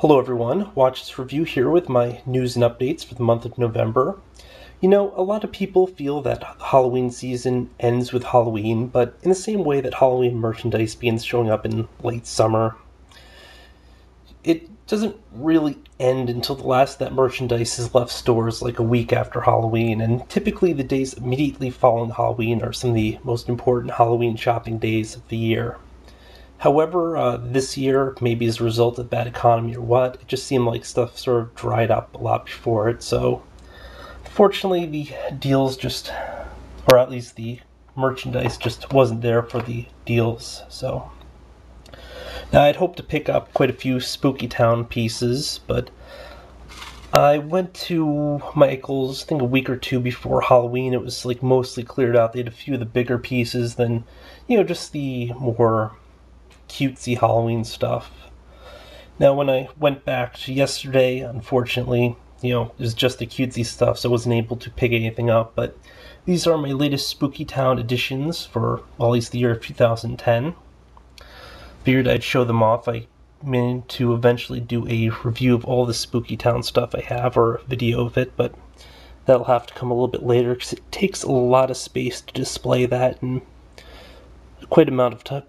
Hello everyone, Watch This Review here with my news and updates for the month of November. You know, a lot of people feel that the Halloween season ends with Halloween, but in the same way that Halloween merchandise begins showing up in late summer, it doesn't really end until the last of that merchandise has left stores like a week after Halloween, and typically the days immediately following Halloween are some of the most important Halloween shopping days of the year. However, this year, maybe as a result of bad economy or what, it just seemed like stuff sort of dried up a lot before it. So, fortunately, the deals just, or at least the merchandise just wasn't there for the deals. So, now I'd hoped to pick up quite a few Spooky Town pieces, but I went to Michael's, I think a week or two before Halloween. It was like mostly cleared out. They had a few of the bigger pieces than, just the more cutesy Halloween stuff. Now, when I went back to yesterday, unfortunately, it was just the cutesy stuff, so I wasn't able to pick anything up, but these are my latest Spooky Town editions for, well, at least the year of 2010. Figured I'd show them off. I meant to eventually do a review of all the Spooky Town stuff I have, or a video of it, but that'll have to come a little bit later, because it takes a lot of space to display that, and quite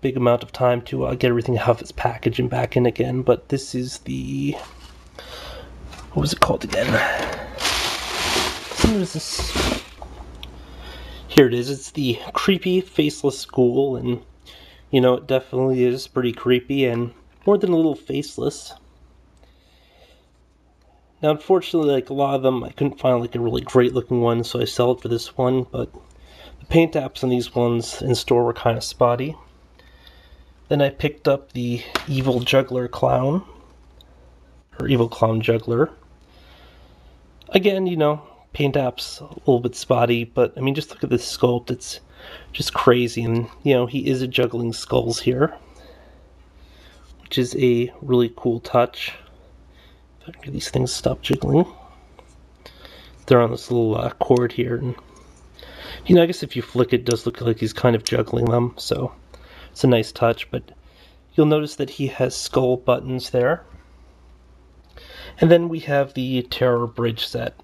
big amount of time to get everything out of its package and back in again. But this is the, what was it called again? What is this? Here it is. It's the creepy faceless ghoul, and it definitely is pretty creepy and more than a little faceless. Now, unfortunately, like a lot of them, I couldn't find like a really great looking one, so I settled for this one. But the paint apps on these ones in store were kind of spotty. Then I picked up the Evil Juggler Clown, or Evil Clown Juggler. Again, paint apps a little bit spotty, but I mean, just look at this sculpt, it's just crazy. And, he is a juggling skulls here, which is a really cool touch. If I can get these things to stop jiggling. They're on this little cord here, and I guess if you flick it does look like he's kind of juggling them, so it's a nice touch. But you'll notice that he has skull buttons there. And then we have the Terror Bridge set,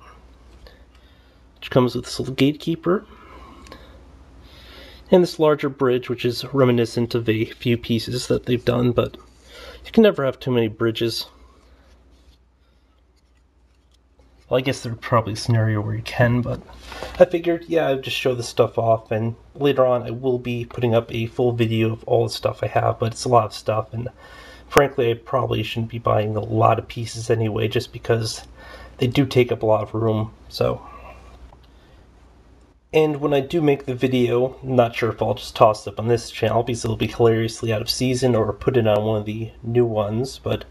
which comes with this little gatekeeper, and this larger bridge, which is reminiscent of a few pieces that they've done, but you can never have too many bridges. Well, I guess there's probably a scenario where you can, but I figured, yeah, I'd just show this stuff off, and later on I will be putting up a full video of all the stuff I have, but it's a lot of stuff, and frankly I probably shouldn't be buying a lot of pieces anyway, just because they do take up a lot of room, so. And when I do make the video, I'm not sure if I'll just toss it up on this channel, because it'll be hilariously out of season, or put it on one of the new ones, but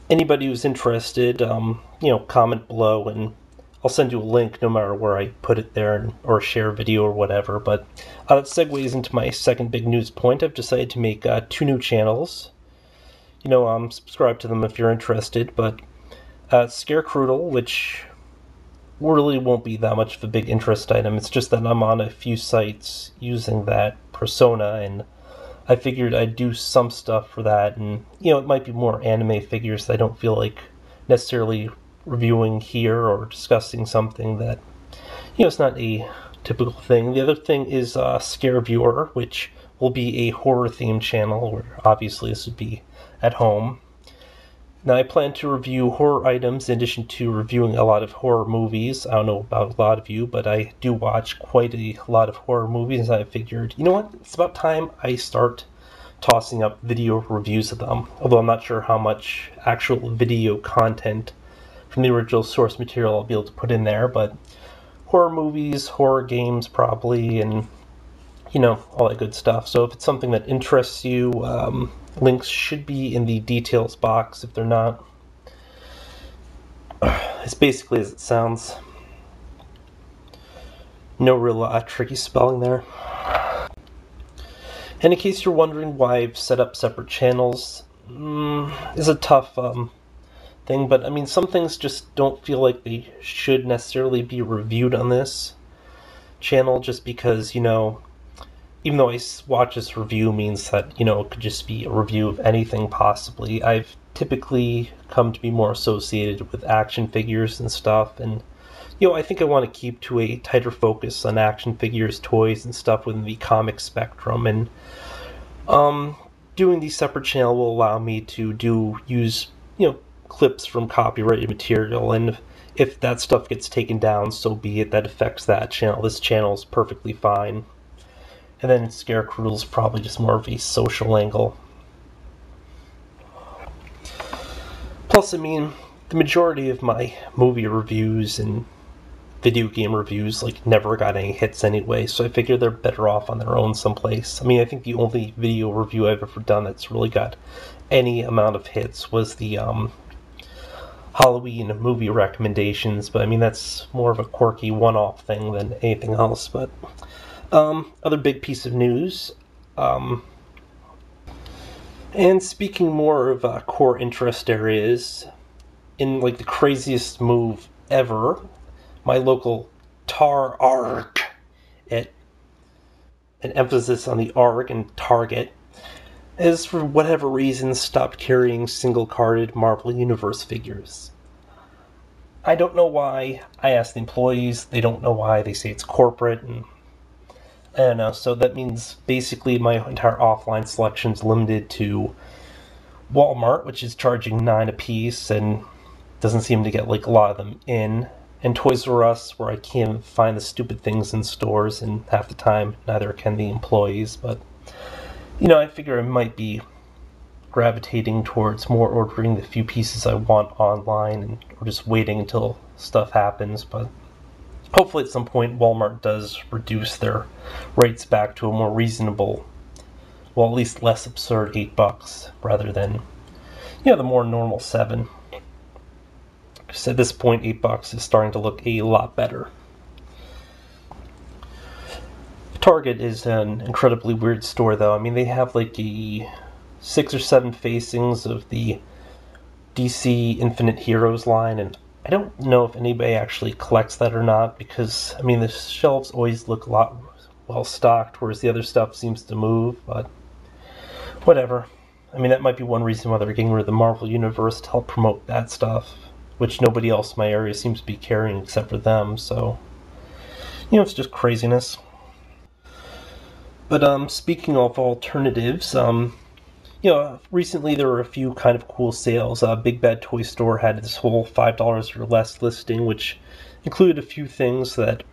anybody who's interested, comment below, and I'll send you a link no matter where I put it there, or share a video or whatever. But that segues into my second big news point. I've decided to make 2 new channels. Subscribe to them if you're interested, but Scarecroodle, which really won't be that much of a big interest item. It's just that I'm on a few sites using that persona, and I figured I'd do some stuff for that, and it might be more anime figures that I don't feel like necessarily reviewing here, or discussing something that it's not a typical thing. The other thing is Scare Viewer, which will be a horror themed channel, where obviously this would be at home. Now, I plan to review horror items in addition to reviewing a lot of horror movies. I don't know about a lot of you, but I do watch quite a lot of horror movies, and I figured, you know what, it's about time I start tossing up video reviews of them. Although I'm not sure how much actual video content from the original source material I'll be able to put in there, but horror movies, horror games probably, and all that good stuff. So if it's something that interests you, links should be in the details box if they're not. It's basically as it sounds. No real tricky spelling there. And in case you're wondering why I've set up separate channels, is a tough thing, but I mean, some things just don't feel like they should necessarily be reviewed on this channel, just because, even though I watch this review means that, it could just be a review of anything possibly. I've typically come to be more associated with action figures and stuff, and I think I want to keep to a tighter focus on action figures, toys, and stuff within the comic spectrum, and doing these separate channel will allow me to use clips from copyrighted material, and if that stuff gets taken down, so be it. That affects that channel. This channel is perfectly fine. And then Scarecrow is probably just more of a social angle. Plus, I mean, the majority of my movie reviews and video game reviews never got any hits anyway, so I figure they're better off on their own someplace. I mean, I think the only video review I've ever done that's really got any amount of hits was the Halloween movie recommendations, but I mean, that's more of a quirky one-off thing than anything else. But other big piece of news, and speaking more of core interest areas, in the craziest move ever, my local T-ARGH-et, an emphasis on the ARG and Target, has for whatever reason stopped carrying single-carded Marvel Universe figures. I don't know why. I asked the employees, they don't know why. They say it's corporate, and I don't know. So that means basically my entire offline selection is limited to Walmart, which is charging $9 a piece and doesn't seem to get a lot of them in, and Toys R Us, where I can't find the stupid things in stores, and half the time neither can the employees. But I figure I might be gravitating towards more ordering the few pieces I want online, or just waiting until stuff happens. But hopefully at some point Walmart does reduce their rates back to a more reasonable, well, at least less absurd $8 rather than the more normal $7. Because at this point $8 is starting to look a lot better. Target is an incredibly weird store, though. I mean, they have a 6 or 7 facings of the DC Infinite Heroes line, and I don't know if anybody actually collects that or not, because I mean the shelves always look a lot well stocked, whereas the other stuff seems to move. But whatever. I mean, that might be one reason why they're getting rid of the Marvel Universe, to help promote that stuff, which nobody else in my area seems to be carrying except for them. So it's just craziness. But speaking of alternatives, recently there were a few kind of cool sales. Big Bad Toy Store had this whole $5 or less listing, which included a few things that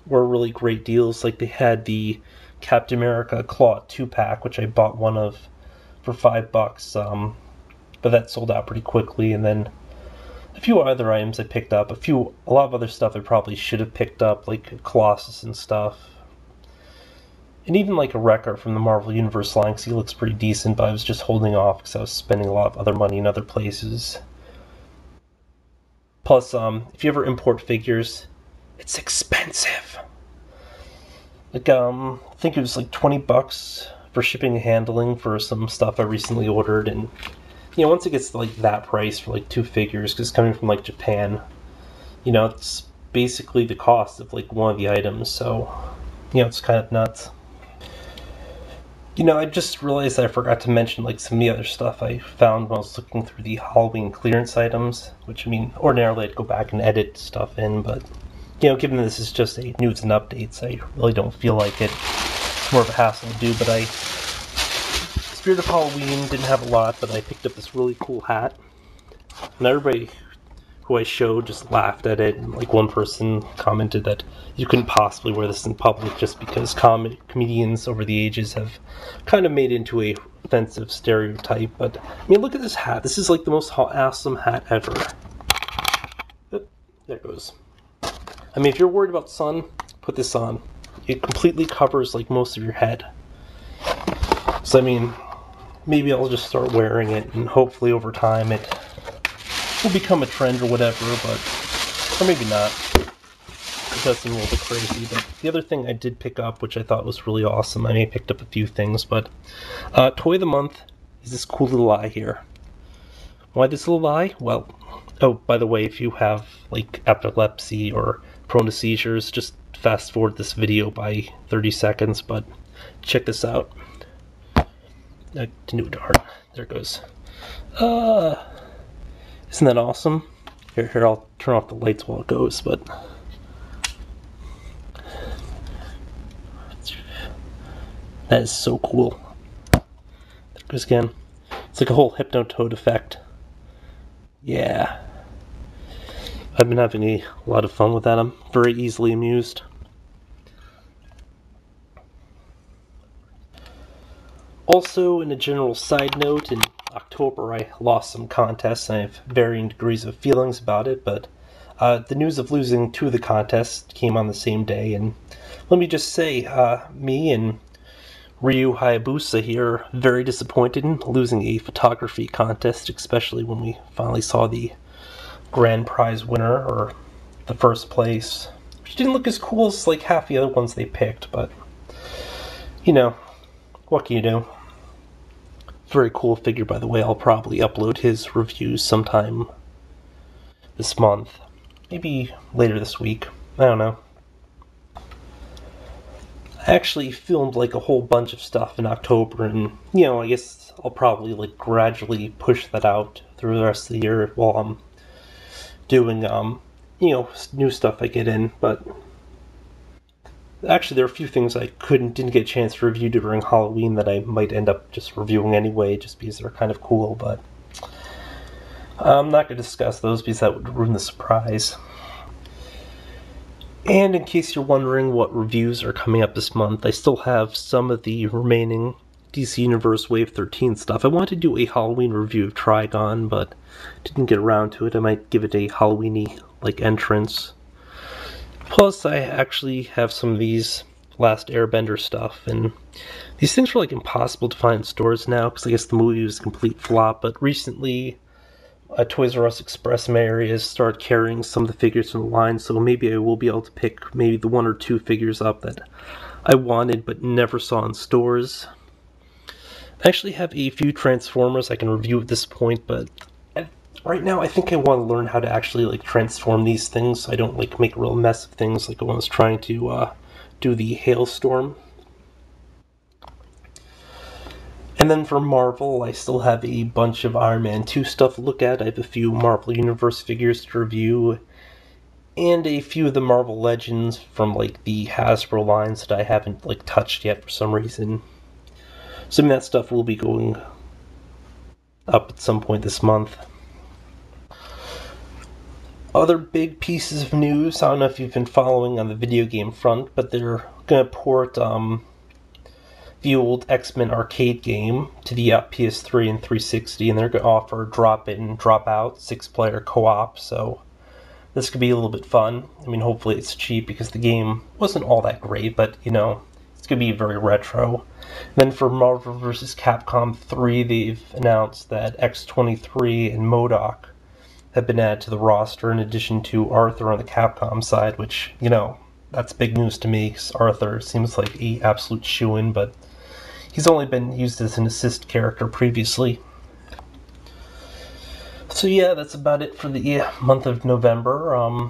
were really great deals. They had the Captain America Claw 2-pack, which I bought one of for $5, but that sold out pretty quickly. And then a few other items I picked up. A lot of other stuff I probably should have picked up, like Colossus and stuff. And even a Wrecker from the Marvel Universe line, because he looks pretty decent, but I was just holding off because I was spending a lot of other money in other places. Plus, if you ever import figures, it's expensive. I think it was $20 for shipping and handling for some stuff I recently ordered, and once it gets to that price for 2 figures, because coming from Japan, it's basically the cost of one of the items, so it's kind of nuts. I just realized I forgot to mention some of the other stuff I found when I was looking through the Halloween clearance items, which, I mean, ordinarily I'd go back and edit stuff in, but, given this is just a news and updates, I really don't feel like it. It's more of a hassle to do, but Spirit of Halloween didn't have a lot, but I picked up this really cool hat, and everybody who I showed just laughed at it, and one person commented that you couldn't possibly wear this in public just because comedians over the ages have kind of made it into a offensive stereotype. But I mean, look at this hat. This is the most awesome hat ever. There it goes. I mean, if you're worried about sun, put this on. It completely covers most of your head. So I mean, maybe I'll just start wearing it, and hopefully over time it will become a trend or whatever, or maybe not. It does seem a little bit crazy. But the other thing I did pick up, which I thought was really awesome, I may have picked up a few things, but Toy of the Month is this cool little eye here. Why this little eye? Well, oh, by the way, if you have epilepsy or prone to seizures, just fast forward this video by 30 seconds, but check this out. To new darn. There it goes. Isn't that awesome? Here, I'll turn off the lights while it goes, but... That is so cool. There it goes again. It's like a whole hypnotoad effect. Yeah. I've been having a lot of fun with that. I'm very easily amused. Also, in a general side note, in October I lost some contests, and I have varying degrees of feelings about it, but the news of losing 2 of the contests came on the same day, and let me just say, me and Ryu Hayabusa here very disappointed in losing a photography contest, especially when we finally saw the grand prize winner, or the first place, which didn't look as cool as like half the other ones they picked, but you know, what can you do? Very cool figure, by the way. I'll probably upload his reviews sometime this month. Maybe later this week. I don't know. I actually filmed like a whole bunch of stuff in October, and you know, I guess I'll probably like gradually push that out through the rest of the year while I'm doing you know, new stuff I get in. But actually, there are a few things I didn't get a chance to review during Halloween that I might end up just reviewing anyway, just because they're kind of cool, but I'm not going to discuss those because that would ruin the surprise. And in case you're wondering what reviews are coming up this month, I still have some of the remaining DC Universe Wave 13 stuff. I wanted to do a Halloween review of Trigon, but didn't get around to it. I might give it a Halloween-y like entrance. Plus, I actually have some of these Last Airbender stuff, and these things are like impossible to find in stores now, because I guess the movie was a complete flop, but recently Toys R Us Express in my area has started carrying some of the figures from the line, so maybe I will be able to pick maybe the 1 or 2 figures up that I wanted but never saw in stores. I actually have a few Transformers I can review at this point, but right now I think I want to learn how to actually like transform these things so I don't like make a real mess of things like when I was trying to do the Hailstorm. And then for Marvel, I still have a bunch of Iron Man 2 stuff to look at. I have a few Marvel Universe figures to review, and a few of the Marvel Legends from like the Hasbro lines that I haven't like touched yet for some reason. Some of that stuff will be going up at some point this month. Other big pieces of news, I don't know if you've been following on the video game front, but they're going to port the old X-Men arcade game to the PS3 and 360, and they're going to offer drop-in, drop-out, 6-player co-op, so this could be a little bit fun. I mean, hopefully it's cheap, because the game wasn't all that great, but, you know, it's going to be very retro. And then for Marvel vs. Capcom 3, they've announced that X-23 and MODOK have been added to the roster, in addition to Arthur on the Capcom side, which, you know, that's big news to me, because Arthur seems like an absolute shoo-in, but he's only been used as an assist character previously. So yeah, that's about it for the month of November. I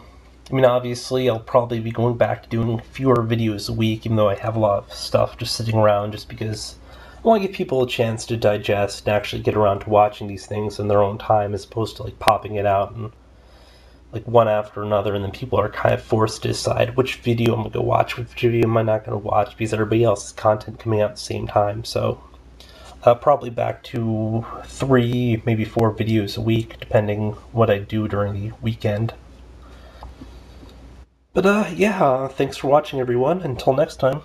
mean, obviously, I'll probably be going back to doing fewer videos a week, even though I have a lot of stuff just sitting around, just because I want to give people a chance to digest and actually get around to watching these things in their own time, as opposed to like popping it out and like one after another, and then people are kind of forced to decide which video I'm going to go watch, which video am I not going to watch, because everybody else's content coming out at the same time. So probably back to 3, maybe 4 videos a week, depending what I do during the weekend. But yeah, thanks for watching, everyone. Until next time.